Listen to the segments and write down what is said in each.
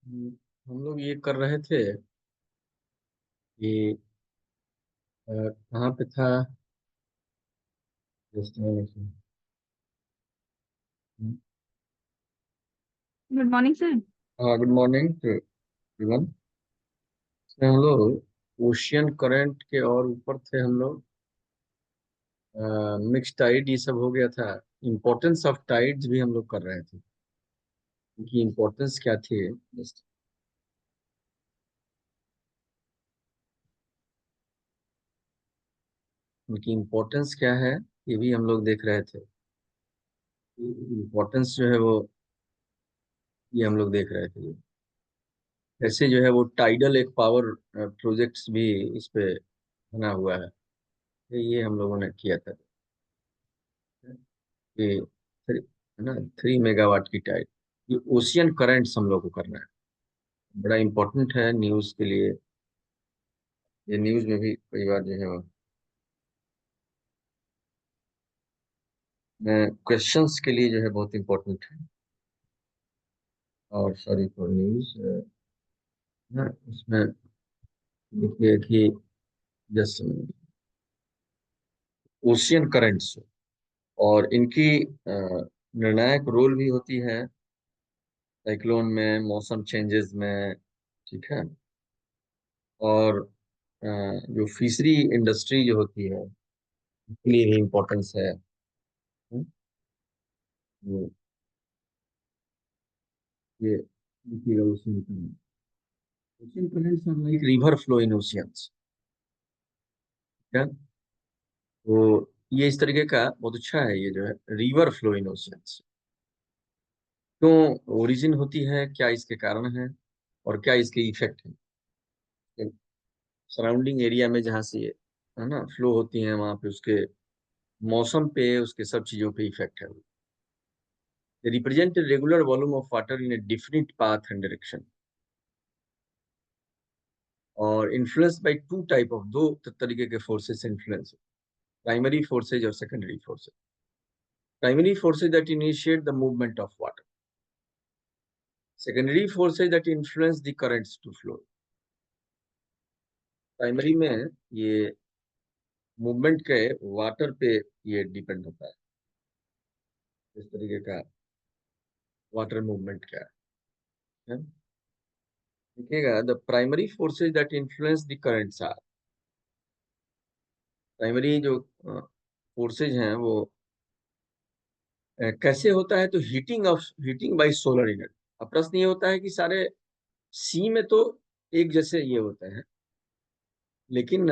हम्म, हम लोग ये कर रहे थे कि कहाँ पे था। Just a minute. Good morning sir. हाँ, गुड मॉर्निंग टू एवरीवन। हम लोग ओशियन करंट के और ऊपर थे हम लोग। मिक्स टाइड ये सब हो गया था। इम्पोर्टेंस ऑफ टाइड्स भी हम लोग कर रहे थे। उनकी इम्पोर्टेंस क्या थी। जस्ट उनकी इम्पोर्टेंस क्या है, ये भी हम लोग देख रहे थे। इम्पोर्टेंस जो है वो ये हम लोग देख रहे थे। ऐसे जो है वो टाइडल एक पावर प्रोजेक्ट्स भी इस पे बना हुआ है। ये हम लोगों ने किया था कि है ना, 3 मेगावाट की टाइप। ये ओशियन करंट्स हम लोग को करना है। बड़ा इंपॉर्टेंट है न्यूज़ के लिए। ये न्यूज़ में भी कई बार जो है वो क्वेश्चंस के लिए जो है बहुत इंपॉर्टेंट है। और सॉरी फॉर न्यूज़ ना, इसमें देखिए कि जैसे ओशियन करंट्स और इनकी निर्णायक रोल भी होती है साइक्लोन में, मौसम चेंजेस में। ठीक है। और जो फिशरी इंडस्ट्री जो होती है उसके लिए भी इम्पोर्टेंस है। हम्म, ये देखिएगा ocean current. Ocean currents are like river flow in oceans. क्या? तो ये इस तरीके का बहुत अच्छा है, ये जो है रिवर फ्लो इन ओशियंस। क्यों ओरिजिन होती है, क्या इसके कारण है और क्या इसके इफेक्ट है सराउंडिंग एरिया में जहाँ से ये है ना फ्लो होती है, वहां पे उसके मौसम पे, उसके सब चीजों पे इफेक्ट है। They represent a regular volume of water in a definite path and direction और influence by two type of, दो तरीके के फोर्सेस इन्फ्लुएंस। प्राइमरी फोर्सेज और secondary forces. Primary forces that initiate the movement of water, secondary forces that influence the currents to flow. Primary में ये movement के water पे ये डिपेंड होता है, इस तरीके का वाटर मूवमेंट क्या है। देखिएगा, the primary forces that influence the currents are, primary जो फोर्सेज हैं वो कैसे होता है, तो हीटिंग बाय सोलर एनर्जी। अब प्रश्न ये होता है कि सारे सी में तो एक जैसे ये होते हैं, लेकिन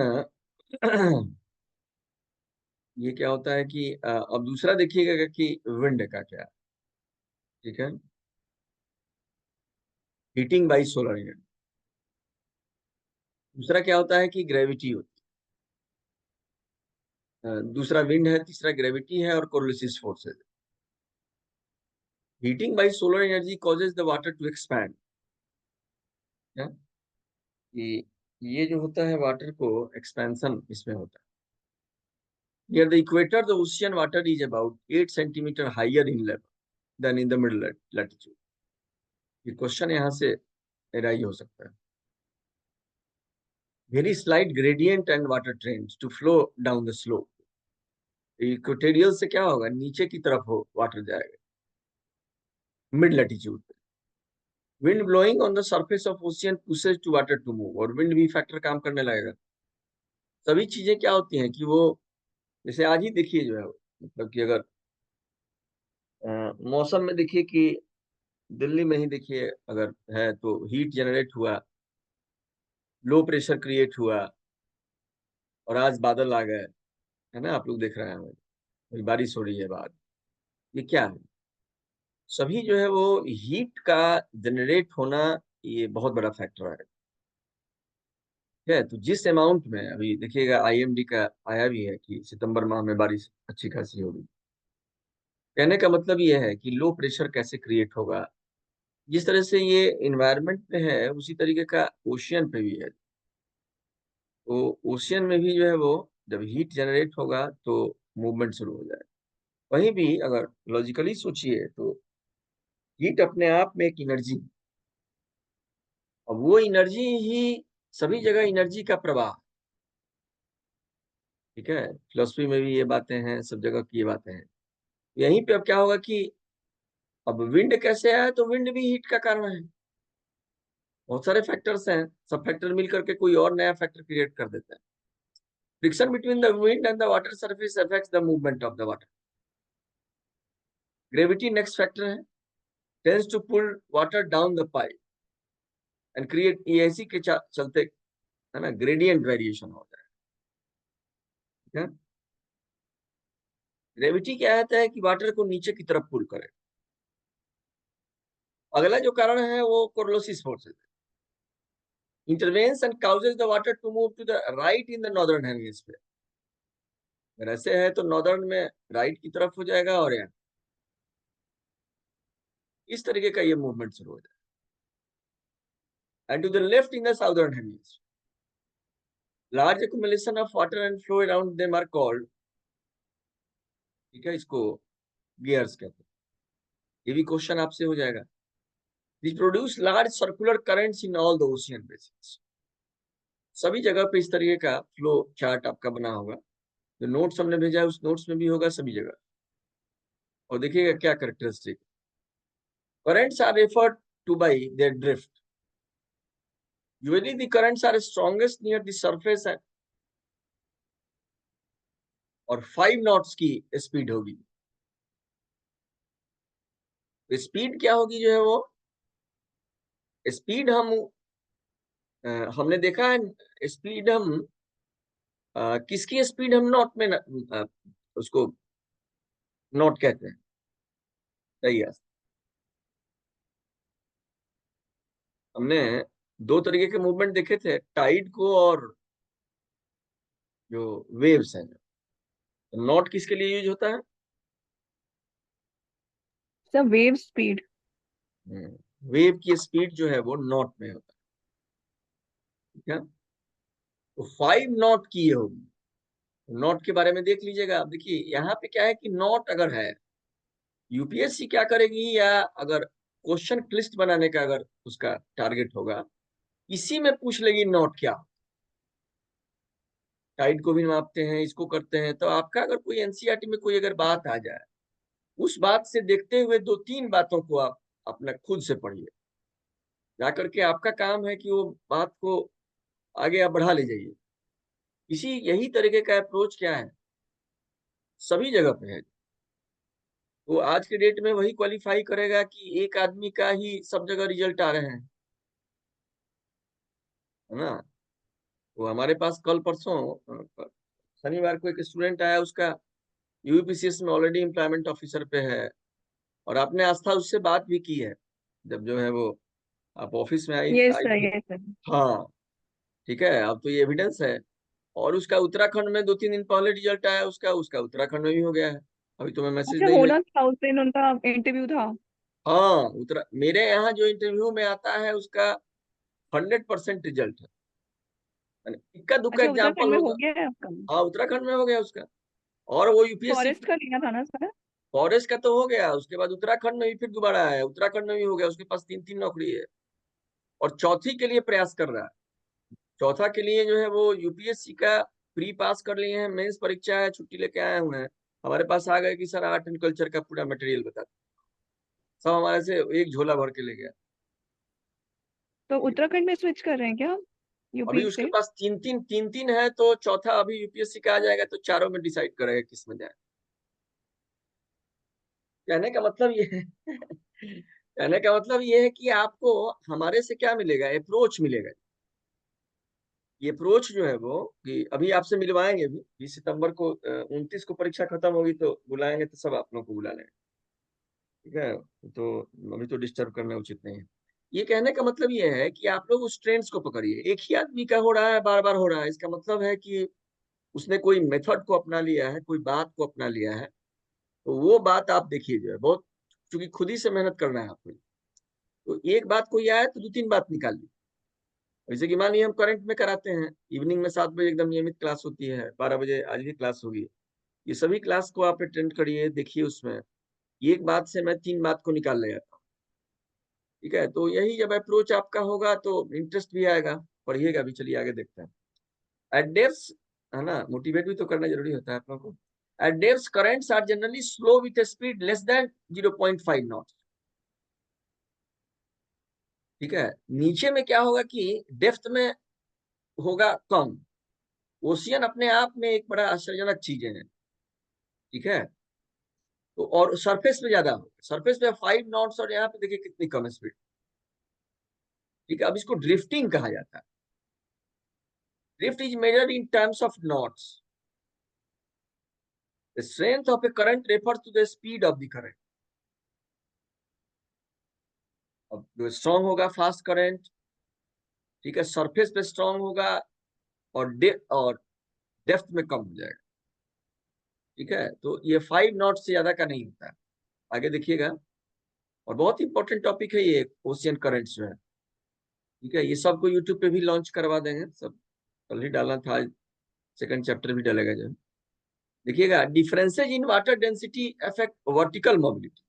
ये क्या होता है कि अब दूसरा देखिएगा कि विंड का क्या है। ठीक है। Heating by solar energy. दूसरा क्या होता है कि ग्रेविटी होती है। दूसरा विंड है, तीसरा ग्रेविटी है और कोरोलिसिस फोर्स है। Heating by solar energy causes the water to expand. कि ये जो होता है वाटर को एक्सपेंशन इसमें होता है। Near the equator, the ocean water is about 8 centimeter higher in level than in the middle latitude. ये क्वेश्चन यहाँ से एराइज हो सकता है। Very slight gradient and water trends to flow down the slope. Equatorial से क्या होगा, नीचे की तरफ हो वाटर जाएगा मिड लैटिट्यूड पे। Wind blowing on the surface of ocean pushes to water to move, और विंड भी फैक्टर काम करने लगेगा। सभी चीजें क्या होती हैं कि वो, जैसे आज ही देखिए जो है मतलब कि अगर मौसम में देखिए कि दिल्ली में ही देखिए अगर है तो हीट जनरेट हुआ, लो प्रेशर क्रिएट हुआ और आज बादल आ गए, है ना, आप लोग देख रहे हैं अभी बारिश हो रही है बाहर। ये क्या है, सभी जो है वो हीट का जनरेट होना, ये बहुत बड़ा फैक्टर है। ठीक है। तो जिस अमाउंट में अभी देखिएगा आईएमडी का आया भी है कि सितंबर माह में बारिश अच्छी खासी होगी। कहने का मतलब ये है कि लो प्रेशर कैसे क्रिएट होगा। जिस तरह से ये इन्वायरमेंट में है उसी तरीके का ओशियन पे भी है। तो ओशियन में भी जो है वो जब हीट जनरेट होगा तो मूवमेंट शुरू हो जाएगा। वहीं भी अगर लॉजिकली सोचिए तो हीट अपने आप में एक एनर्जी, अब वो एनर्जी ही सभी जगह एनर्जी का प्रवाह, ठीक है, फिलोसफी में भी ये बातें हैं, सब जगह की ये बातें हैं। यहीं पे अब क्या होगा कि अब विंड कैसे आया, तो विंड भी हीट का कारण है। बहुत सारे फैक्टर्स हैं, सब फैक्टर मिल करके कोई और नया फैक्टर क्रिएट कर देता है। Friction between the wind and the water surface affects the movement of the water. Gravity next factor है, tends to pull water down the pipe and create, इसी के चलते है ना ग्रेडियंट वेरिएशन होता है, ठीक है। ग्रेविटी क्या कहता है कि वाटर को नीचे की तरफ पुल करे। अगला जो कारण है वो कोरोलिस फोर्स है, intervenes and causes the water to move to the right in the northern hemisphere। अगर ऐसे है तो नॉर्दर्न में राइट की तरफ हो जाएगा, और यहाँ इस तरीके का ये मूवमेंट शुरू हो जाएगा। And to the left in the southern hemisphere, large accumulation of water and flow around them are called, ठीक है, इसको गियर्स कहते हैं। ये भी क्वेश्चन आपसे हो जाएगा। This produce large circular currents in all the ocean basins. सभी जगह पे इस तरीके का फ्लो चार्ट आपका बना होगा, जो नोट्स हमने भेजा है उस नोट्स में भी होगा सभी जगह। और देखिएगा क्या characteristic, currents are referred to by their drift। Usually the currents are strongest near the surface और 5 नॉट्स की स्पीड होगी। स्पीड क्या होगी जो है वो स्पीड हमने देखा है, स्पीड हम किसकी स्पीड हम नॉट में उसको नॉट कहते हैं, सही है। हमने दो तरीके के मूवमेंट देखे थे, टाइड को और जो वेव्स हैं। नॉट किसके लिए यूज होता है? Sir wave speed. वेव की स्पीड जो है वो नॉट में होता है, ठीक है। तो 5 नॉट की ये होगी। नॉट के बारे में देख लीजिएगा। आप देखिए यहाँ पे क्या है कि नॉट अगर है, यूपीएससी क्या करेगी, या अगर क्वेश्चन लिस्ट बनाने का अगर उसका टारगेट होगा, इसी में पूछ लेगी नॉट क्या। टाइड को भी मापते हैं, इसको करते हैं। तो आपका अगर कोई एनसीईआरटी में कोई अगर बात आ जाए, उस बात से देखते हुए 2-3 बातों को आप अपना खुद से पढ़िए, जाकर के आपका काम है कि वो बात को आगे आप बढ़ा ले जाइए। इसी यही तरीके का अप्रोच क्या है, सभी जगह पे है। वो आज के डेट में वही क्वालिफाई करेगा कि एक आदमी का ही सब जगह रिजल्ट आ रहे हैं, है ना। वो हमारे पास कल परसों शनिवार को एक स्टूडेंट आया, उसका यूपीसीएस में ऑलरेडी एम्प्लॉयमेंट ऑफिसर पे है, और आपने आस्था उससे बात भी की है, जब जो है वो आप ऑफिस में आई ये आई सर, थी। ये सर। हाँ, ठीक है, अब तो ये एविडेंस है। और उसका उत्तराखंड में 2-3 दिन पहले रिजल्ट आया, उसका उसका उत्तराखंड में भी हो गया है। अभी तो मैं मैसेज अच्छा, नहीं भेज। होना था उस दिन उनका इंटरव्यू था। हाँ, मेरे यहाँ जो इंटरव्यू में आता है उसका 100% रिजल्ट है। इक्का दुक्का अच्छा, उत्तराखंड एग्जाम्पल में हो होगा। गया है आपका? हाँ, उत्तराखंड में हो गया उसका। और वो यूपीएससी फॉरेस्ट का लिया था ना सर? फॉरेस्ट का तो हो गया, उसके बाद उत्तराखंड में भी फिर दोबारा आया, उत्तराखंड में भी हो गया, उसके पास 3-3 नौकरी है। और चौथी के लिए प्रयास कर रहा है। चौथा के लिए जो है वो यूपीएससी का प्री पास कर लिए हैं, मेंस परीक्षा है, छुट्टी लेके आए हुए हैं। हमारे पास आ गए कि सर आर्ट एंड कल्चर का पूरा मटेरियल बता दो। सब हमारे से एक झोला भर के ले गया। तो उत्तराखंड में स्विच कर रहे हैं क्या अभी यूपी उसके से? पास तीन तीन है, तो चौथा अभी यूपीएससी का आ जाएगा, तो चारों में डिसाइड करेगा किस में जाए। कहने का मतलब ये है कहने का मतलब ये है कि आपको हमारे से क्या मिलेगा, अप्रोच मिलेगा। ये अप्रोच जो है वो कि अभी आपसे मिलवाएंगे भी, 20 सितंबर को 29 को परीक्षा खत्म होगी, तो बुलाएंगे, तो सब आप लोग को बुला लेंगे, ठीक है। तो अभी तो डिस्टर्ब करना उचित नहीं है। ये कहने का मतलब ये है कि आप लोग उस ट्रेंड्स को पकड़िए। एक ही आदमी का हो रहा है, बार बार हो रहा है, इसका मतलब है कि उसने कोई मेथड को अपना लिया है, कोई बात को अपना लिया है। तो वो बात आप देखिए जो है बहुत, क्योंकि खुद ही से मेहनत करना है आपको। तो एक बात कोई आया तो 2-3 बात निकाल ली। जैसे कि मान लीजिए हम करंट में कराते हैं, इवनिंग में 7 बजे एकदम नियमित क्लास होती है, 12 बजे आज भी क्लास होगी। ये सभी क्लास को आप अटेंड करिए, देखिए उसमें एक बात से मैं 3 बात को निकाल ले जाता हूँ। ठीक है, तो यही जब अप्रोच आपका होगा तो इंटरेस्ट भी आएगा, पढ़िएगा भी। चलिए आगे देखते हैं। एट डेप्थ, है ना, मोटिवेट भी तो करना जरूरी होता है आप लोगों को। At depth currents are generally slow with speed less than 0.5 knot. ठीक है, नीचे में क्या होगा कि डेप्थ में होगा कम। ओशियन अपने आप में एक बड़ा आश्चर्यजनक चीजें हैं। ठीक है, तो और सरफेस पे ज्यादा होगा, सरफेस पे 5 नॉट्स और यहाँ पे देखिए कितनी कम स्पीड। ठीक है, अब इसको ड्रिफ्टिंग कहा जाता है। Drift is measured in terms of knots. The strength of a current refers to the speed of the current. अब जो स्ट्रॉन्ग होगा फास्ट करंट, ठीक है, सरफेस पे स्ट्रॉन्ग होगा और डेप्थ में कम हो जाएगा। ठीक है, तो ये 5 नॉट से ज्यादा का नहीं होता है। आगे देखिएगा, और बहुत इंपॉर्टेंट टॉपिक है ये ओशियन करंट्स जो है। ठीक है, ये सबको यूट्यूब पे भी लॉन्च करवा देंगे, सब कल ही डालना था, आज सेकंड चैप्टर भी डालेगा जो है। देखिएगा, differences in water density affect vertical mobility.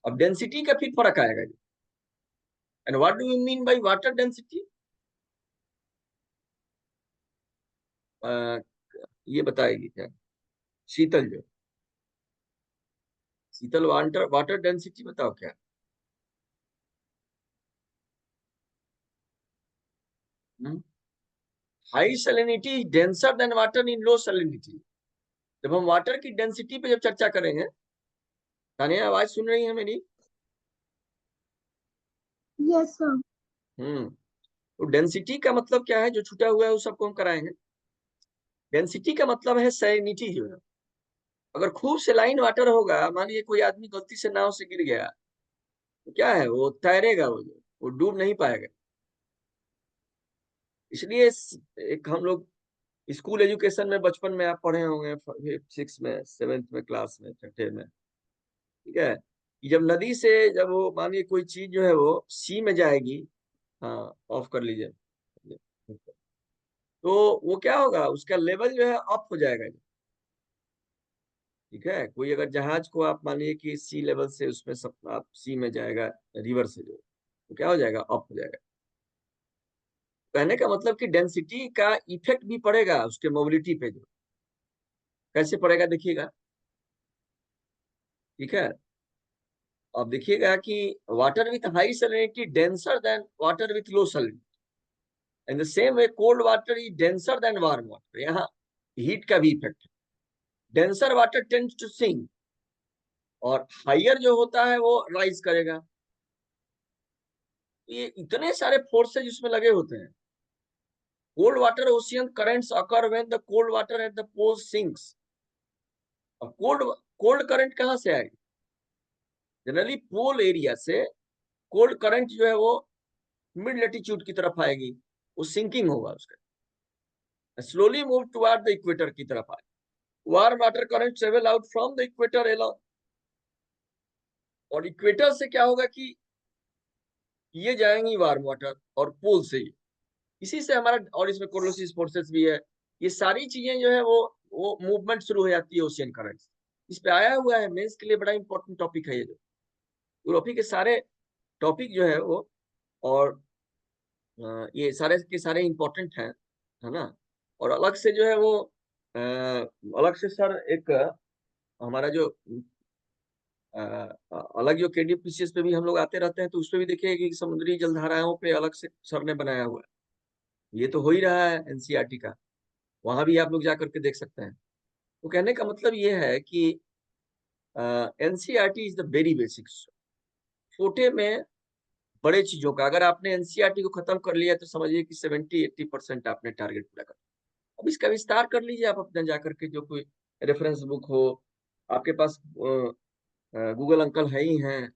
अब डेंसिटी का फिर फर्क आएगा। And what do you mean by water density? ये बताएगी क्या शीतल? जो शीतल, वाटर वाटर डेंसिटी बताओ क्या। High salinity denser than water in low salinity. जब हम वाटर की डेंसिटी पे जब चर्चा करेंगे, तानिया आवाज सुन रही है मेरी? Yes sir. तो डेंसिटी का मतलब क्या है, जो छूटा हुआ है वो सबको हम कराएंगे। डेंसिटी का मतलब है सैलिनिटी जो है। अगर खूब सेलाइन वाटर होगा, मान लीजिए कोई आदमी गलती से नाव से गिर गया, तो क्या है, वो तैरेगा, वो डूब नहीं पाएगा। इसलिए एक हम लोग स्कूल एजुकेशन में बचपन में आप पढ़े होंगे, 6 में, 7th में, क्लास में, छठे में। ठीक है, कि जब नदी से, जब वो मानिए कोई चीज जो है वो सी में जाएगी, हाँ ऑफ कर लीजिए, तो वो क्या होगा, उसका लेवल जो है अप हो जाएगा। ठीक है, कोई अगर जहाज को आप मानिए कि सी लेवल से उसमें सब आप सी में जाएगा, रिवर से जो, तो क्या हो जाएगा, अप हो जाएगा। कहने का मतलब कि डेंसिटी का इफेक्ट भी पड़ेगा उसके मोबिलिटी पे। जो कैसे पड़ेगा देखिएगा। ठीक है, अब देखिएगा कि water with high salinity denser than water with low salinity. In the same way cold water is denser than warm water. यहाँ हीट का भी इफेक्ट है। Denser water tends to sink, और हाइयर जो होता है वो राइज करेगा। ये इतने सारे फोर्सेज इसमें लगे होते हैं। Cold water ocean currents occur when the cold water at the pole sinks. अब कोल्ड कोल्ड करंट कहां से आएगी? जनरली पोल एरिया से कोल्ड करंट जो है वो मिड लेटीट्यूड की तरफ आएगी, वो सिंकिंग होगा उसका, slowly move toward the equator की तरफ आए। warm water current travel out from the equator along, और इक्वेटर से क्या होगा कि ये जाएंगी वार्म वाटर, और पोल से ही, इसी से हमारा, और इसमें कोलोसिस फोर्सेस भी है। ये सारी चीजें जो है वो मूवमेंट शुरू हो जाती है ओशियन करंट। इस पे आया हुआ है, मेंस के लिए बड़ा इंपॉर्टेंट टॉपिक है ये। जो यूरोपी के सारे टॉपिक जो है वो, और ये सारे के सारे इंपॉर्टेंट हैं, है ना। और अलग से जो है वो अलग से सर एक हमारा जो अलग जो केडीपीसीएस पे भी हम लोग आते रहते हैं, तो उस पे भी देखिए कि समुद्री जलधाराओं पे अलग से सर ने बनाया हुआ है। ये तो हो ही रहा है एनसीईआरटी का, वहां भी आप लोग जा करके देख सकते हैं। तो कहने का मतलब ये है कि NCERT is the very basics. छोटे में बड़े चीजों का, अगर आपने एनसीईआरटी को खत्म कर लिया तो समझिए कि 70-80% आपने टारगेट पूरा कर। अब इसका विस्तार कर लीजिए आप अपने जाकर के, जो कोई रेफरेंस बुक हो आपके पास, गूगल अंकल है ही हैं,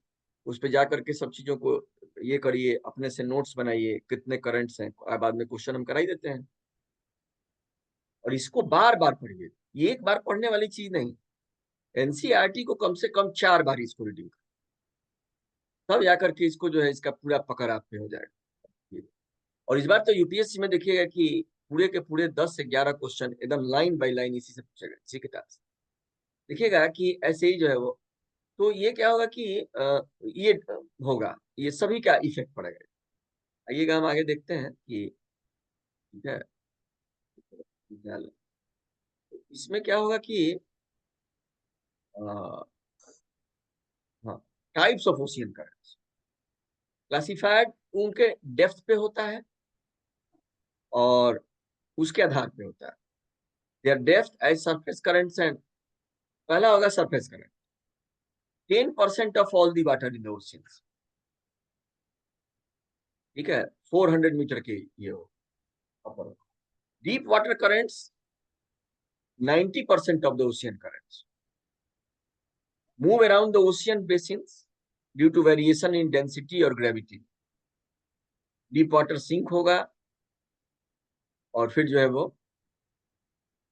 उस पे जाकर के सब चीजों को ये करिए, अपने से नोट्स बनाइए, कितने करंट्स हैं, बाद में क्वेश्चन हम कराई देते हैं। और इसको बार बार पढ़िए, ये एक बार पढ़ने वाली चीज नहीं। एनसीईआरटी को कम से कम 4 बार इसको रीडिंग, तब जाकर के इसको जो है इसका पूरा पकड़ आप पे हो जाएगा। और इस बार तो यूपीएससी में देखिएगा कि पूरे के पूरे 10 से 11 क्वेश्चन एकदम लाइन बाय लाइन इसी से पूछेगा, इसी किताब से। देखिएगा कि ऐसे ही जो है वो तो ये क्या होगा कि ये होगा, ये सभी का इफेक्ट पड़ेगा। आइएगा हम आगे देखते हैं कि ठीक है, इसमें क्या होगा कि हाँ, types of ocean currents classified उनके डेप्थ पे होता है और उसके आधार पे होता है। Their depth as surface currents and पहला होगा surface current, 10% of all the water in the oceans. ठीक है, 400 मीटर के ये हो upper. Deep water currents 90% of the ocean currents move around the ocean basins due to variation in density or gravity. Deep water sink होगा और फिर जो है वो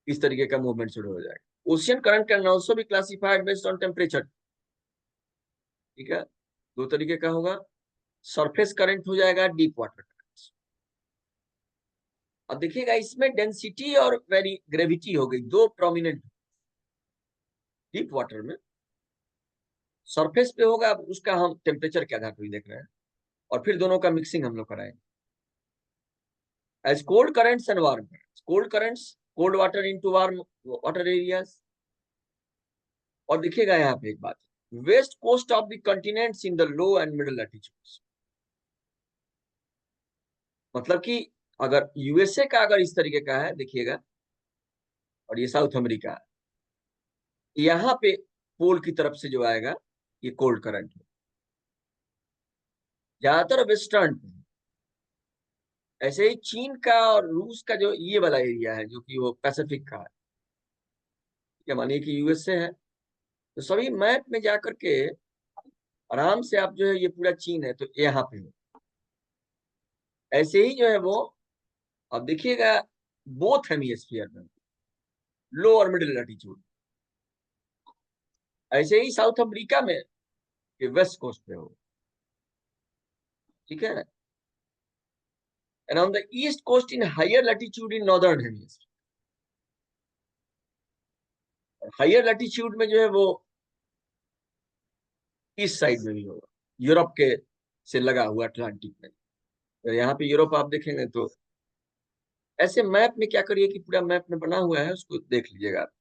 इस तरीके का मूवमेंट शुरू हो जाएगा। Ocean current can also be classified based on temperature. ठीक है, दो तरीके का होगा, सरफेस करंट हो जाएगा, डीप वाटर करंट। अब देखिएगा इसमें डेंसिटी और वेरी ग्रेविटी हो गई दो प्रोमिनेंट। डीप वाटर में सरफेस पे होगा, अब उसका हम टेम्परेचर के आधार पर देख रहे हैं और फिर दोनों का मिक्सिंग हम लोग कराएंगे। As cold currents and warm currents. Cold currents, cold water into warm water areas. और देखिएगा यहाँ पे एक बात, west coast of the continents in the low and middle latitudes. मतलब कि अगर यूएसए का अगर इस तरीके का है देखिएगा, और ये साउथ अमेरिका है, यहाँ पे पोल की तरफ से जो आएगा ये कोल्ड करंट है, ज्यादातर वेस्टर्न पे। ऐसे ही चीन का और रूस का जो ये वाला एरिया है जो कि वो पैसिफिक का है, क्या मानिए कि यूएसए है, तो सभी मैप में जाकर के आराम से आप जो है ये पूरा चीन है तो यहाँ पे हो। ऐसे ही जो है वो अब देखिएगा बोथ हेमिस्फीयर में, लो और मिडिल लैटिट्यूड। ऐसे ही साउथ अफ्रीका में कि वेस्ट कोस्ट पे हो। ठीक है, and on the east coast in higher latitude in northern hemisphere. Higher latitude में जो है वो ईस्ट साइड में भी होगा, यूरोप के से लगा हुआ अटलांटिक में। तो यहाँ पे यूरोप आप देखेंगे तो ऐसे मैप में क्या करिए कि पूरा मैप में बना हुआ है उसको देख लीजिएगा आप।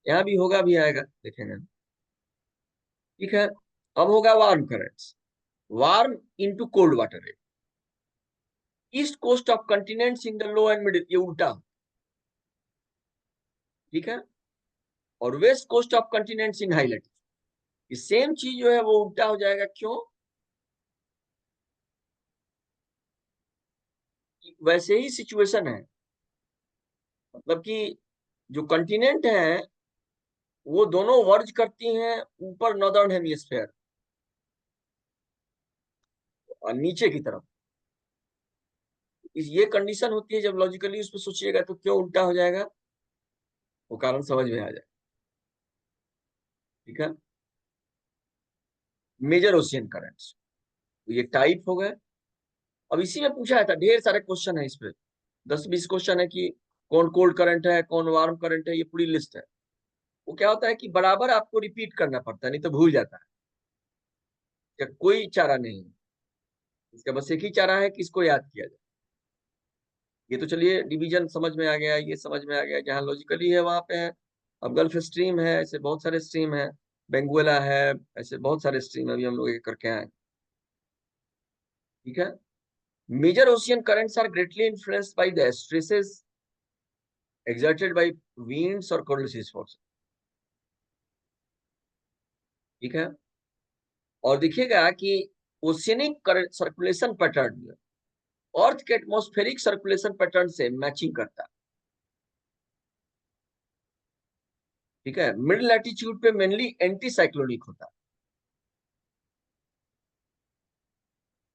यहाँ भी होगा भी आएगा देखेंगे। ठीक है, अब होगा warm currents, warm into cold water. East coast of continents in the low and middle, ये उल्टा। ठीक है, और west coast of continents in high latitude, same चीज जो है वो उल्टा हो जाएगा। क्यों? वैसे ही सिचुएशन है, मतलब कि जो कंटिनेंट है वो दोनों वर्ज करती हैं ऊपर नॉर्दर्न हेमिस्फीयर और नीचे की तरफ। ये कंडीशन होती है, जब लॉजिकली उस पर सोचिएगा तो क्यों उल्टा हो जाएगा वो कारण समझ में आ जाए। ठीक है, मेजर ओशियन करंट्स, ये टाइप हो गए। अब इसी में पूछा था, ढेर सारे क्वेश्चन है इस पे, 10-20 क्वेश्चन है कि कौन कोल्ड करंट है, कौन वार्म करंट है, ये पूरी लिस्ट है। वो क्या होता है कि बराबर आपको रिपीट करना पड़ता है, नहीं तो भूल जाता है। क्या कोई चारा नहीं है इसका, बस एक ही चारा है कि इसको याद किया जाए। ये तो चलिए डिवीजन समझ में आ गया, ये समझ में आ गया, जहाँ लॉजिकली है वहां पे है। अब गल्फ स्ट्रीम है, ऐसे बहुत सारे स्ट्रीम है, बेंगुएला है, ऐसे बहुत सारे स्ट्रीम अभी हम लोग एक करके आए। ठीक है, major ocean currents are greatly influenced by the stresses exerted by winds और coriolis force। ठीक है, और देखिएगा कि ओशियनिक सर्कुलेशन पैटर्न अर्थ के एटमॉस्फेरिक सर्कुलेशन पैटर्न से मैचिंग करता है। ठीक है, मिड लैटिट्यूड पे मेनली एंटी साइक्लोनिक होता है।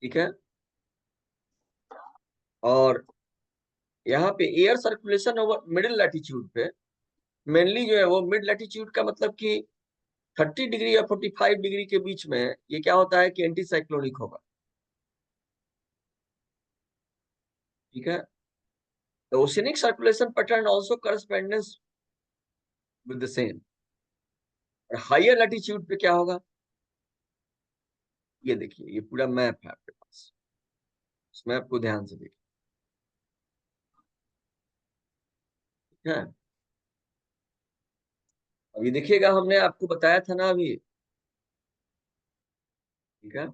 ठीक है, और यहाँ पे air circulation over middle latitude पे मेनली जो है वो मिड लैटिट्यूड का मतलब कि 30 डिग्री या 45 डिग्री के बीच में ये क्या होता है कि एंटी साइक्लोनिक होगा। ठीक है, the oceanic circulation pattern also corresponds with the same। और हायर लैटिट्यूड पे क्या होगा, ये देखिए, ये पूरा मैप है आपके पास, इस मैप को ध्यान से देखिए। ठीक है, अभी देखिएगा, हमने आपको बताया था ना अभी। ठीक है,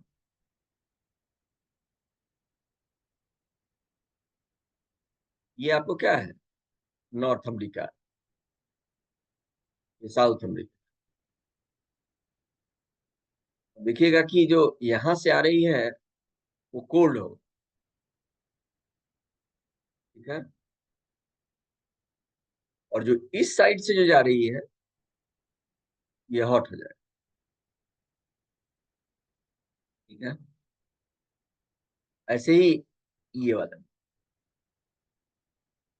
ये आपको क्या है, नॉर्थ अमेरिका, ये साउथ अमेरिका। देखिएगा कि जो यहां से आ रही है वो कोल्ड हो। ठीक है, और जो इस साइड से जो जा रही है ये हॉट हो जाए। ठीक है, ऐसे ही ये वाला।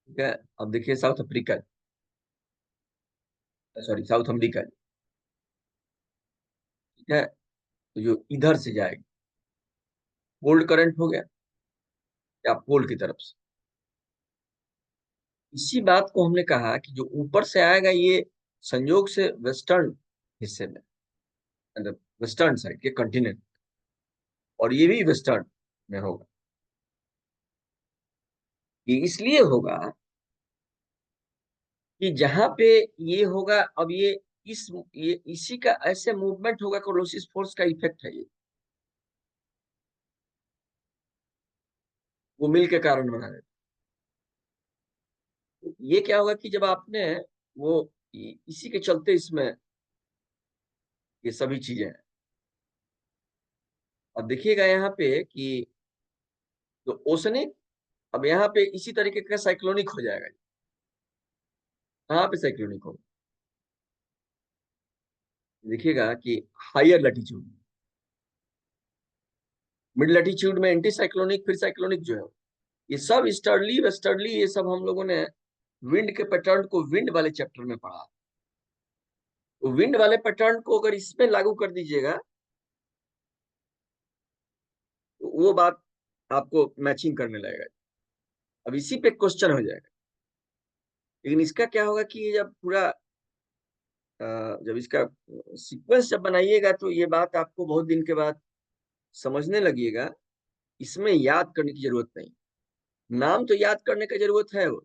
ठीक है, अब देखिए south Africa, sorry south America. ठीक है, तो जो इधर से जाएगी कोल्ड करंट हो गया, या पोल की तरफ से। इसी बात को हमने कहा कि जो ऊपर से आएगा ये संयोग से वेस्टर्न हिस्से में, मतलब वेस्टर्न साइड के कंटिनेंट, और ये भी वेस्टर्न में होगा। ये इसलिए होगा कि जहां पे ये होगा, अब ये इसी का ऐसे मूवमेंट होगा, कोलोसिस फोर्स का इफेक्ट है ये, वो मिल के कारण बना देता है। ये क्या होगा कि जब आपने वो इसी के चलते इसमें ये सभी चीजें हैं। अब देखिएगा यहाँ पे कि तो ओशनिक, अब यहाँ पे इसी तरीके का साइक्लोनिक हो जाएगा। कहाँ पे साइक्लोनिक होगा, देखिएगा कि हायर लैटिट्यूड, मिड लैटिट्यूड में एंटी साइक्लोनिक, फिर साइक्लोनिक जो है, ये सब ईस्टर्ली वेस्टर्ली, ये सब हम लोगों ने विंड के पैटर्न को विंड वाले चैप्टर में पढ़ा। तो विंड वाले पैटर्न को अगर इसमें लागू कर दीजिएगा तो वो बात आपको मैचिंग करने लगेगा। अब इसी पे क्वेश्चन हो जाएगा। लेकिन इसका क्या होगा कि ये जब पूरा जब इसका सीक्वेंस जब बनाइएगा तो ये बात आपको बहुत दिन के बाद समझने लगिएगा। इसमें याद करने की जरूरत नहीं, नाम तो याद करने की जरूरत है वो,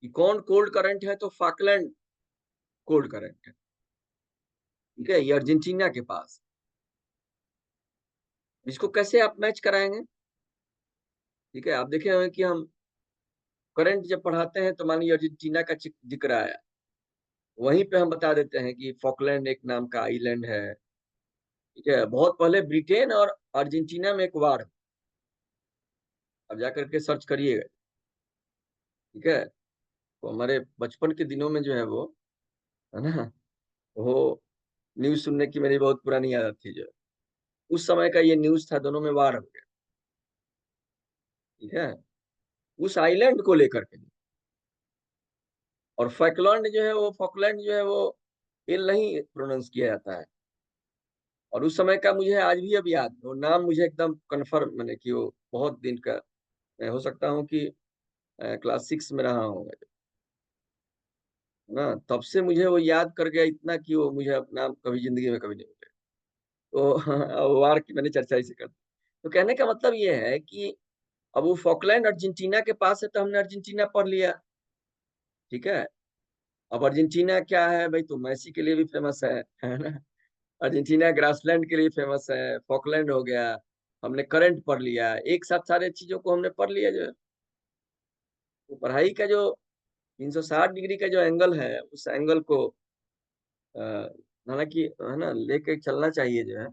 कि कौन कोल्ड करंट है, तो फाकलैंड कोल्ड करंट है। ठीक है, ये अर्जेंटीना के पास। इसको कैसे आप मैच कराएंगे। ठीक है, आप देखे होंगे कि हम करंट जब पढ़ाते हैं तो मान लीजिए अर्जेंटीना का जिक्र आया, वहीं पे हम बता देते हैं कि फॉकलैंड एक नाम का आइलैंड है। ठीक है, बहुत पहले ब्रिटेन और अर्जेंटीना में एक वार, अब जाकर के सर्च करिएगा। ठीक है, तो हमारे बचपन के दिनों में जो है वो, है ना, वो न्यूज सुनने की मेरी बहुत पुरानी आदत थी। जो उस समय का ये न्यूज था, दोनों में वार हो गया। ठीक है, उस आइलैंड को लेकर के। और फॉकलैंड जो है वो, फॉकलैंड जो है वो एल नहीं प्रोनाउंस किया जाता है। और उस समय का मुझे आज भी अब याद, वो नाम मुझे एकदम कन्फर्म, मैंने कि वो बहुत दिन का, मैं हो सकता हूँ कि क्लास 6 में रहा हूँ ना, तब से मुझे वो याद कर गया इतना कि वो मुझे अपना कभी जिंदगी में कभी नहीं भूले। तो वार की मैंने चर्चा इसे कर दी। तो कहने का मतलब ये है कि अब वो फॉकलैंड अर्जेंटीना के पास है, तो हमने अर्जेंटीना पढ़ लिया। ठीक है, अब अर्जेंटीना क्या है भाई, तो मैसी के लिए भी फेमस है ना। अर्जेंटीना ग्रासलैंड के लिए फेमस है, फॉकलैंड हो गया। हमने करंट पढ़ लिया, एक साथ सारे चीजों को हमने पढ़ लिया। जो तो पढ़ाई का जो 360 डिग्री का जो एंगल है, उस एंगल को अ, हालांकि है ना लेके चलना चाहिए जो है।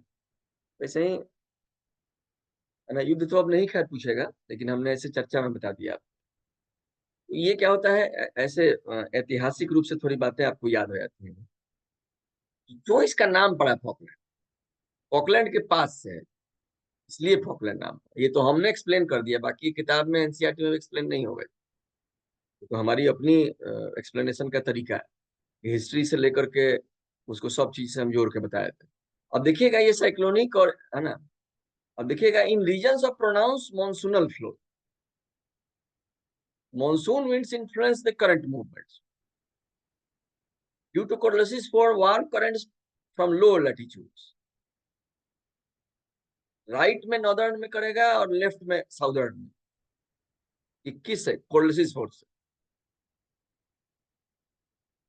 वैसे ही है ना, युद्ध तो अब नहीं खैर पूछेगा, लेकिन हमने ऐसे चर्चा में बता दिया। तो ये क्या होता है, ऐसे ऐतिहासिक रूप से थोड़ी बातें आपको याद हो जाती हैं। क्यों इसका नाम पड़ा फॉकलैंड, फॉकलैंड के पास से है, इसलिए फॉकलैंड नाम पड़ा। ये तो हमने एक्सप्लेन कर दिया, बाकी किताब में एनसीईआरटी में एक्सप्लेन नहीं होगा। तो हमारी अपनी एक्सप्लेनेशन का तरीका है, हिस्ट्री से लेकर के उसको सब चीज से हम जोड़ के बताए थे। अब देखिएगा ये साइक्लोनिक और, है ना, अब देखिएगा in regions of pronounced monsoonal flow, monsoon winds influence the current movements due to correlations for warm currents from lower latitudes. Right में नॉर्दर्न में करेगा और लेफ्ट में साउदर्न में। 21 है कोर्डलिसिस फोर्स।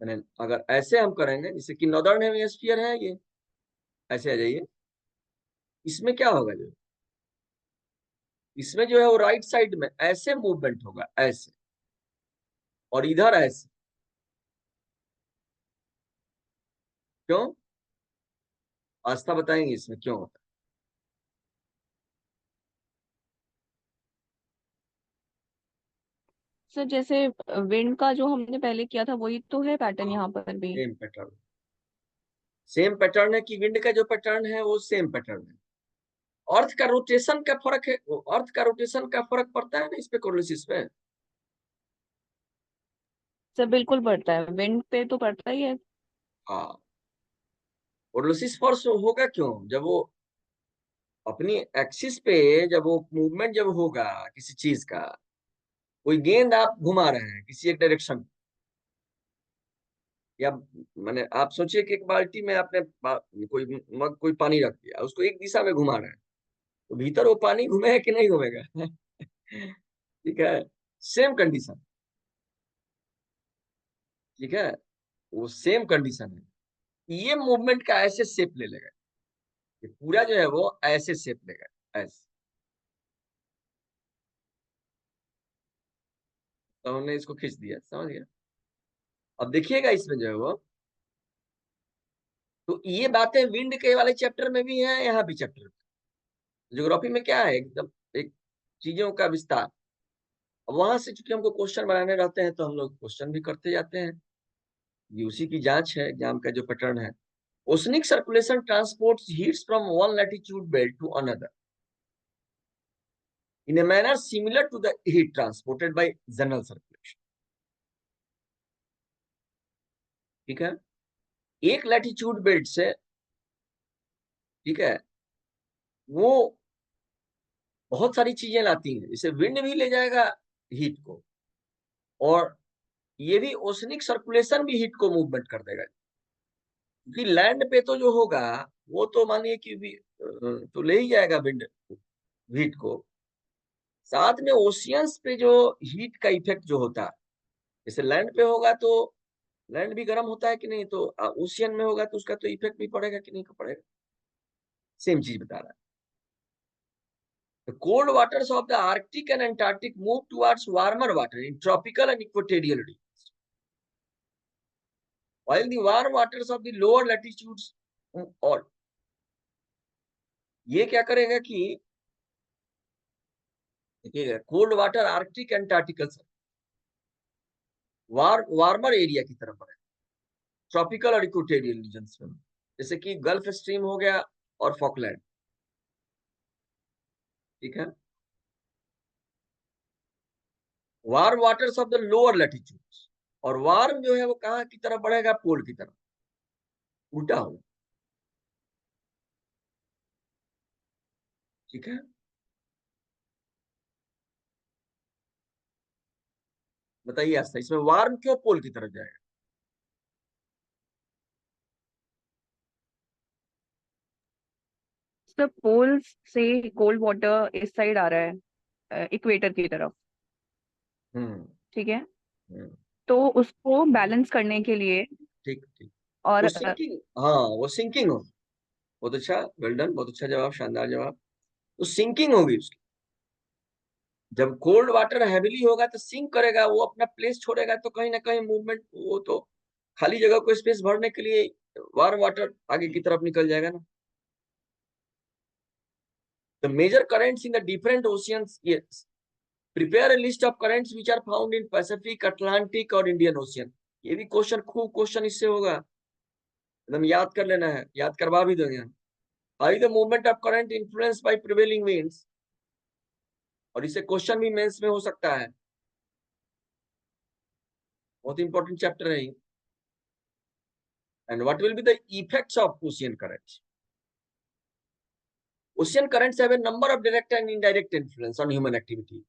मैंने अगर ऐसे हम करेंगे, जैसे कि नॉर्दर्न हेमिस्फीयर है ये, ऐसे आ जाइए, इसमें क्या होगा, जो इसमें जो है वो राइट साइड में ऐसे मूवमेंट होगा, ऐसे, और इधर ऐसे। क्यों? आस्था बताएंगे इसमें क्यों होता सर जैसे विंड का जो हमने पहले किया था वही तो है है। पैटर्न हाँ, यहाँ पर भी। Same pattern. सेम पैटर्न है कि विंड का जो पैटर्न है वो सेम पैटर्न है। अर्थ का रोटेशन का फर्क है, अर्थ का रोटेशन का फर्क पड़ता है ना इस पे, कोर्लिसिस पे। सर बिल्कुल पड़ता है, विंड पे तो पड़ता ही है। हाँ, कोर्लिसिस फोर्स होगा क्यों, जब वो अपनी एक्सिस पे, जब वो मूवमेंट जब होगा किसी चीज का, कोई गेंद आप घुमा रहे हैं किसी एक डायरेक्शन, या मैंने आप सोचिए कि एक बाल्टी में आपने कोई मग, कोई पानी रख दिया, उसको एक दिशा में घुमा रहे हैं, तो भीतर वो पानी घूमेगा कि नहीं घूमेगा? ठीक है, सेम कंडीशन। ठीक है, वो सेम कंडीशन है। ये मूवमेंट का ऐसे शेप ले लेगा, ये पूरा जो है वो ऐसे शेप लेगा, ऐसे। तो हमने इसको खींच दिया, समझ गया। अब देखिएगा इसमें जो है वो, तो ये बातें विंड के वाले चैप्टर में भी है, यहाँ भी चैप्टर में। ज्योग्राफी में क्या है, एकदम एक चीजों का विस्तार। अब वहां से चूंकि हमको क्वेश्चन बनाने रहते हैं, तो हम लोग क्वेश्चन भी करते जाते हैं। ये उसी की जांच है, एग्जाम का जो पैटर्न है। Oceanic circulation transports heats from one latitude belt to another in a manner similar to the heat transported by general circulation। ठीक है, एक लैटिट्यूड बेल्ट से, ठीक है, वो बहुत सारी चीजें लाती हैं, जैसे विंड भी ले जाएगा हीट को, और ये भी ओशनिक सर्कुलेशन भी हीट को मूवमेंट कर देगा। क्योंकि लैंड पे तो जो होगा, वो तो मानिए कि भी तो ले ही जाएगा विंड हीट को, साथ में ओशियंस पे जो हीट का इफेक्ट जो होता है, जैसे लैंड पे होगा तो लैंड भी गर्म होता है कि नहीं, तो ओशियन में होगा तो उसका तो इफेक्ट भी पड़ेगा कि नहीं पड़ेगा। सेम चीज बता रहा है। The cold waters of the Arctic and Antarctic move towards warmer water in tropical and equatorial regions, while the warm waters of the lower latitudes, और ये क्या करेगा कि देखिएगा, cold water Arctic Antarctica warmer area की तरफ बढ़े, tropical और इक्वेटोरियल रीजन्स में, जैसे कि गल्फ स्ट्रीम हो गया और फॉकलैंड। ठीक है, warm waters of the lower latitudes, और वार्म जो है वो कहाँ की तरफ बढ़ेगा, पोल की तरफ, उल्टा होगा। ठीक है, बताइए आस्था, इसमें वार्म क्यों पोल की तरफ जाएगा? सर पोल से कोल्ड वाटर इस साइड आ रहा है, इक्वेटर की तरफ। हम्म। ठीक है, हम्म। तो उसको बैलेंस करने के लिए, ठीक ठीक। और वो सिंकिंग, हाँ, वो सिंकिंग होगी। बहुत अच्छा, वेल डन, बहुत अच्छा जवाब, शानदार जवाब। तो सिंकिंग होगी उसकी, जब कोल्ड वाटर हैविली होगा तो सिंक करेगा, वो अपना प्लेस छोड़ेगा, तो कहीं ना कहीं मूवमेंट, वो तो खाली जगह को स्पेस भरने के लिए वार्म वाटर आगे की तरफ निकल जाएगा ना। The major currents in the different oceans, yes, prepare a list of currents which are found in Pacific, Atlantic और Indian Ocean। ये भी क्वेश्चन, खूब क्वेश्चन इससे होगा, एकदम याद कर लेना है, याद करवा भी देंगे हम। How is the movement of current influence by prevailing winds, और इससे क्वेश्चन भी मेंस में हो सकता है, बहुत इंपॉर्टेंट चैप्टर है। And what will be the effects of ocean currents. Ocean currents have a number of direct and indirect influence on human activity।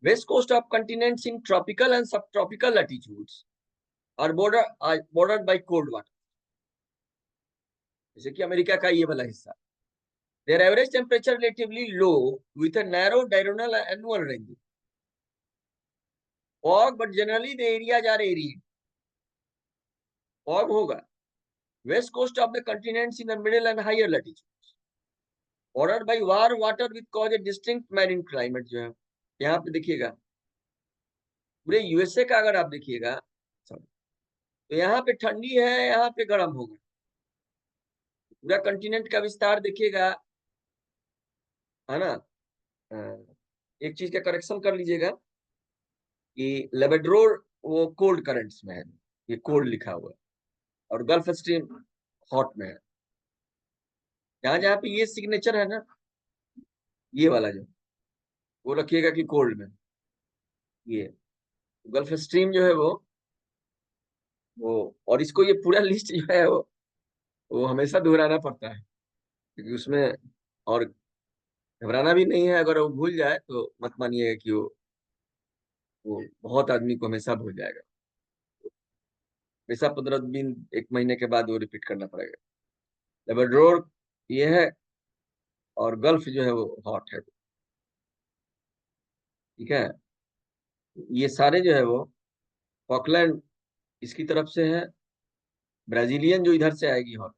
West coast of continents in tropical and subtropical latitudes are bordered by cold water। जैसे कि America का ये वाला हिस्सा, their average temperature relatively low with a narrow diurnal annual range, fog but generally the areas are arid, fog होगा, west coast of the continents in the middle and higher latitude, bordered by warm water with cause a distinct marine climate. जो है यहाँ पे देखिएगा, पूरे USA का अगर आप देखिएगा तो यहाँ पे ठंडी है, यहाँ पे गर्म होगा। पूरा कंटिनेंट का विस्तार देखिएगा, है ना। एक चीज का करेक्शन कर लीजिएगा कि लेबेडोर वो कोल्ड करंट्स में है, ये कोल्ड लिखा हुआ है, और गल्फ स्ट्रीम हॉट में है। जहां जहां पे ये सिग्नेचर है ना, ये वाला जो, वो रखिएगा कि कोल्ड में। ये गल्फ स्ट्रीम जो है वो और इसको ये पूरा लिस्ट जो है वो हमेशा दोहराना पड़ता है, क्योंकि उसमें, और घबराना भी नहीं है, अगर वो भूल जाए तो मत मानिएगा कि वो बहुत आदमी को हमेशा भूल जाएगा। हमेशा 15 दिन 1 महीने के बाद वो रिपीट करना पड़ेगा। लेबरडोर ये है, और गल्फ जो है वो हॉट है। ठीक है, ये सारे जो है वो फॉकलैंड इसकी तरफ से है, ब्राजीलियन जो इधर से आएगी हॉट।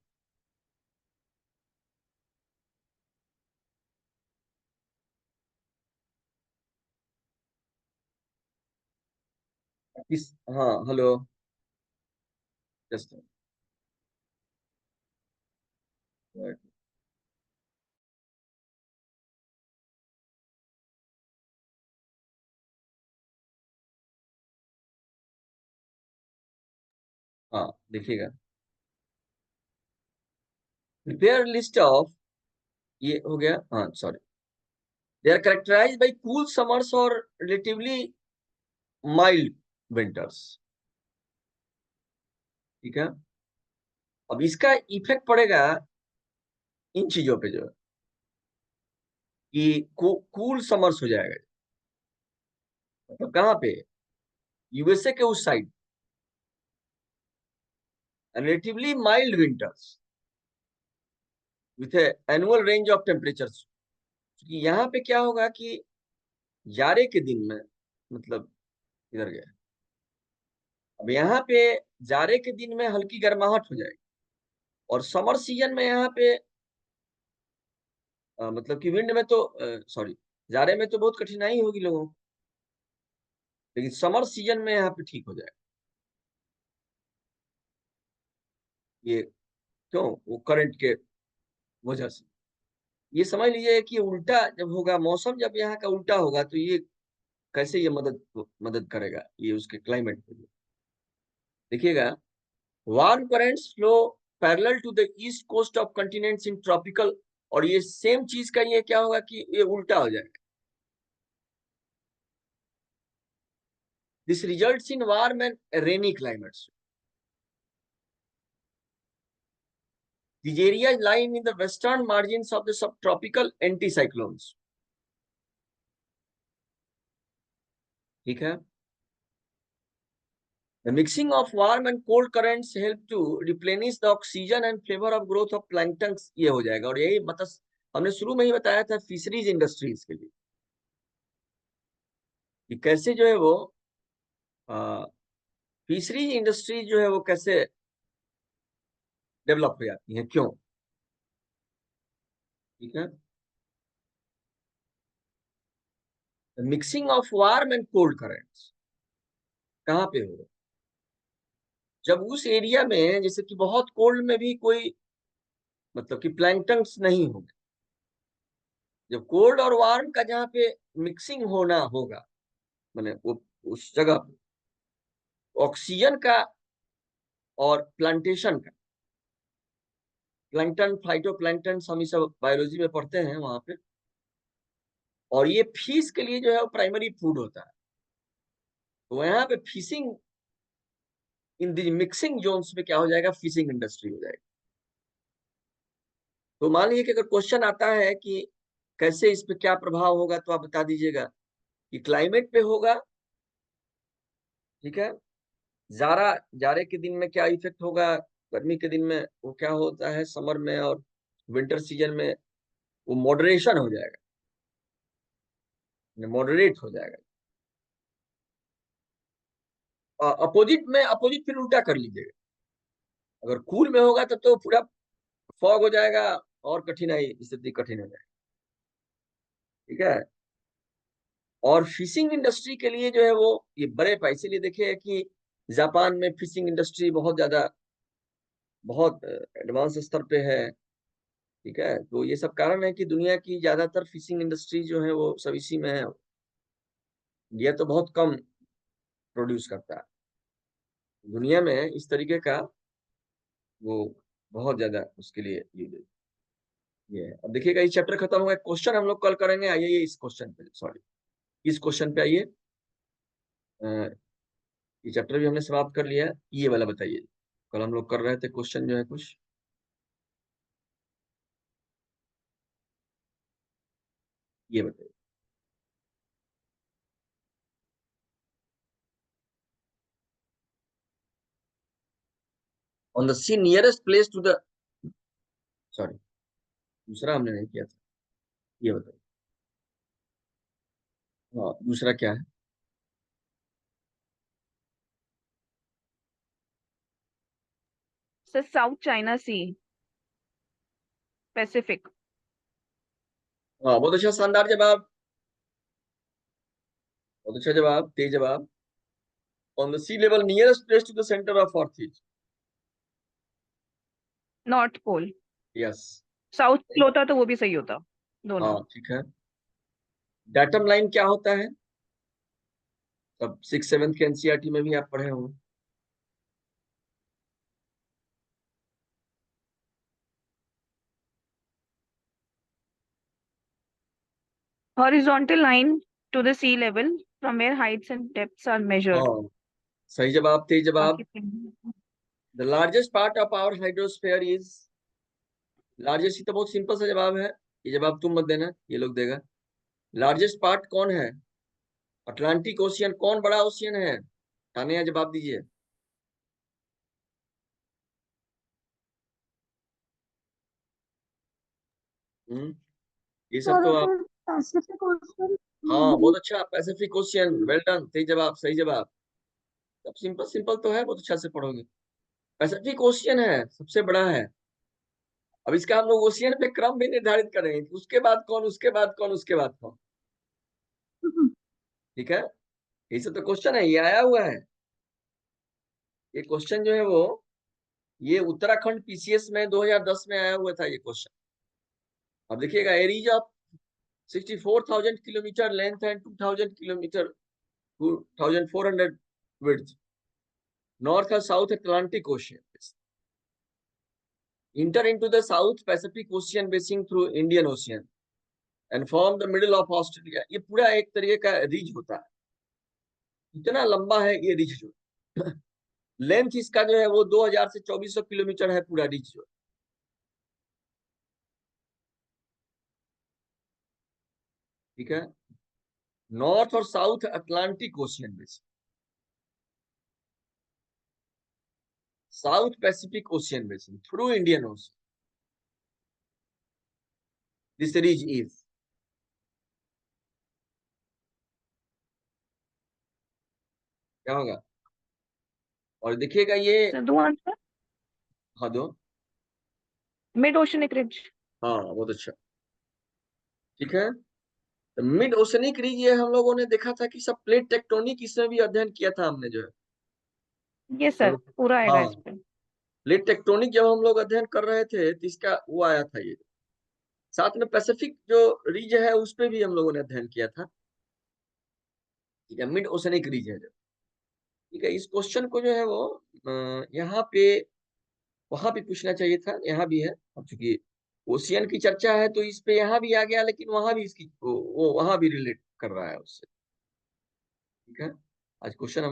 किस, हाँ हेलो, जस्ट, हाँ देखिएगा, प्रिपेयर लिस्ट ऑफ, ये हो गया, हाँ sorry, they are characterized by cool summers और रिलेटिवली माइल्ड विंटर्स। ठीक है, अब इसका इफेक्ट पड़ेगा इन चीजों पे, जो है कि कूल समर्स हो जाएगा, मतलब कहाँ पे, यूएसए के उस side, relatively mild winters with annual range of temperatures. यहाँ पे क्या होगा कि जाड़े के दिन में, मतलब इधर गया, अब यहाँ पे जाड़े के दिन में हल्की गर्माहट हो जाएगी, और समर सीजन में यहाँ पे मतलब कि विंड में तो, सॉरी, जाड़े में तो बहुत कठिनाई होगी लोगों को, लेकिन समर सीजन में यहाँ पे ठीक हो जाएगा। ये क्यों, वो करंट के वजह से। ये समझ लीजिए कि उल्टा जब होगा मौसम, जब यहाँ का उल्टा होगा, तो ये कैसे ये मदद मदद करेगा ये उसके क्लाइमेट के लिए। देखिएगा, warm currents flow parallel to the east coast of continents in tropical, और ये सेम चीज का ये क्या होगा कि ये उल्टा हो जाएगा। This results in warm and rainy climates. These areas lie in the western margins of the subtropical anticyclones. ठीक है, the mixing of warm and cold currents help to replenish the oxygen and favor of growth of plankton। ये हो जाएगा, और यही मतलब हमने शुरू में ही बताया था फिशरीज इंडस्ट्रीज के लिए कि कैसे जो है वो फिशरीज इंडस्ट्रीज जो है वो कैसे डेवलप हो जाती है, क्यों। ठीक है, mixing of warm and cold currents कहाँ पे होगा, जब उस एरिया में जैसे कि बहुत कोल्ड में भी कोई मतलब कि प्लैंक्टन्स नहीं होंगे, जब कोल्ड और वार्म का जहाँ पे मिक्सिंग होना होगा, मैंने वो उस जगह पे ऑक्सीजन का और प्लांटेशन का, प्लैंक्टन फाइटोप्लैंक्टन हम ये सब बायोलॉजी में पढ़ते हैं वहां पे, और ये फिश के लिए जो है प्राइमरी फूड होता है। तो यहाँ पे fishing in the mixing zones में क्या हो जाएगा, फिशिंग इंडस्ट्री हो जाएगी। तो मान लीजिए कि अगर क्वेश्चन आता है कि कैसे इस पे क्या प्रभाव होगा, तो आप बता दीजिएगा कि क्लाइमेट पे होगा। ठीक है, जाड़ा, जाड़े के दिन में क्या इफेक्ट होगा, गर्मी के दिन में वो क्या होता है, समर में और विंटर सीजन में वो मॉडरेशन हो जाएगा, मॉडरेट हो जाएगा। अपोजिट फिर उल्टा कर लीजिएगा। अगर कूल में होगा तब तो पूरा फॉग हो जाएगा और कठिनाई, स्थिति कठिन हो जाएगी। ठीक है। और फिशिंग इंडस्ट्री के लिए जो है वो ये बड़े पैसे लिए, देखिए कि जापान में फिशिंग इंडस्ट्री बहुत ज्यादा, बहुत एडवांस स्तर पे है। ठीक है। तो ये सब कारण है कि दुनिया की ज्यादातर फिशिंग इंडस्ट्री जो है वो सब इसी में है। इंडिया तो बहुत कम प्रोड्यूस करता है दुनिया में इस तरीके का, वो बहुत ज्यादा उसके लिए ये है। अब देखिएगा, ये चैप्टर खत्म हो गया, क्वेश्चन हम लोग कल करेंगे। आइए ये इस क्वेश्चन पे, सॉरी इस क्वेश्चन पे आइए। ये चैप्टर भी हमने समाप्त कर लिया है। ये वाला बताइए, कल हम लोग कर रहे थे क्वेश्चन जो है कुछ, ये बताइए। On the sea nearest place to the, sorry दूसरा हमने नहीं किया था, ये बताइए। हाँ दूसरा क्या है? सर साउथ चाइना सी, पैसिफिक। हाँ बहुत अच्छा, शानदार जवाब, बहुत अच्छा जवाब, तेज जवाब। On the sea level nearest place to the centre of earth is, north pole. Yes. South pole होता तो वो भी सही होता, हाँ दोनों। ठीक है। डाटम लाइन क्या होता है? तब 6 7 के एनसीईआरटी में भी आप पढ़े होंगे। Horizontal line to the sea level from where heights and depths are measured. हाँ सही जवाब, तेज जवाब। बाकी the largest part of our hydrosphere is, largest ही तो बहुत सिंपल सा जवाब है, ये जवाब तुम मत देना, ये लोग देगा। लार्जेस्ट पार्ट कौन है? Atlantic ocean. कौन बड़ा ओशियन है? तानिया जवाब दीजिए। हम्म, ये सब तो आप, पैसिफिक ओशन। हाँ बहुत अच्छा, पैसिफिक ओशियन, वेल डन, सही जवाब, सही जवाब। सब सिंपल सिंपल तो है, बहुत अच्छा से पढ़ोगे। पैसिफिक ओशियन है, सबसे बड़ा है। अब इसका हम लोग ओशियन पे क्रम भी निर्धारित करेंगे कि उसके बाद कौन, उसके बाद कौन, उसके बाद कौन। ठीक है। ये सब तो क्वेश्चन है, ये आया हुआ है। ये क्वेश्चन जो है वो, ये उत्तराखंड पीसीएस में 2010 में आया हुआ था ये क्वेश्चन। अब देखिएगा, area of 64,000 kilometre length and 2,000 kilometre 2,400 width, North and South Atlantic Ocean enter into the South Pacific Ocean basin through Indian Ocean and form the middle of Australia। ये पूरा एक तरीके का रिज होता है, इतना लंबा है ये रिज जो लेंथ इसका जो है वो 2,000 से 2,400 किलोमीटर है पूरा रिज जो। ठीक है। नॉर्थ और south Atlantic ocean basin, south Pacific ocean basin through Indian ocean, this ridge is, क्या होगा? और देखिएगा ये, सर दो आंसर। हाँ दो, मिड ओशनिक रिज। हाँ बहुत अच्छा। ठीक है। मिड ओशनिक रीज, ये हम लोगों ने देखा था कि सब प्लेट टेक्टोनिक, इसमें भी अध्ययन किया था हमने जो है ये हम सर लोग। पूरा आएगा हाँ इस पे। प्लेट टेक्टोनिक जब हम लोग अध्ययन कर रहे थे तो इसका वो आया था ये, साथ में पैसिफिक जो रीज है उस पे भी हम लोगों ने अध्ययन किया था। ठीक है, मिड ओशनिक रीज है जो। ठीक है, इस क्वेश्चन को जो है वो यहाँ पे, वहां भी पूछना चाहिए था, यहाँ भी है। अब चूंकि ओशियन की चर्चा है तो इस पे यहाँ भी आ गया, लेकिन वहां भी इसकी वो वहां भी रिलेट कर रहा है उससे। ठीक है। आज क्वेश्चन हम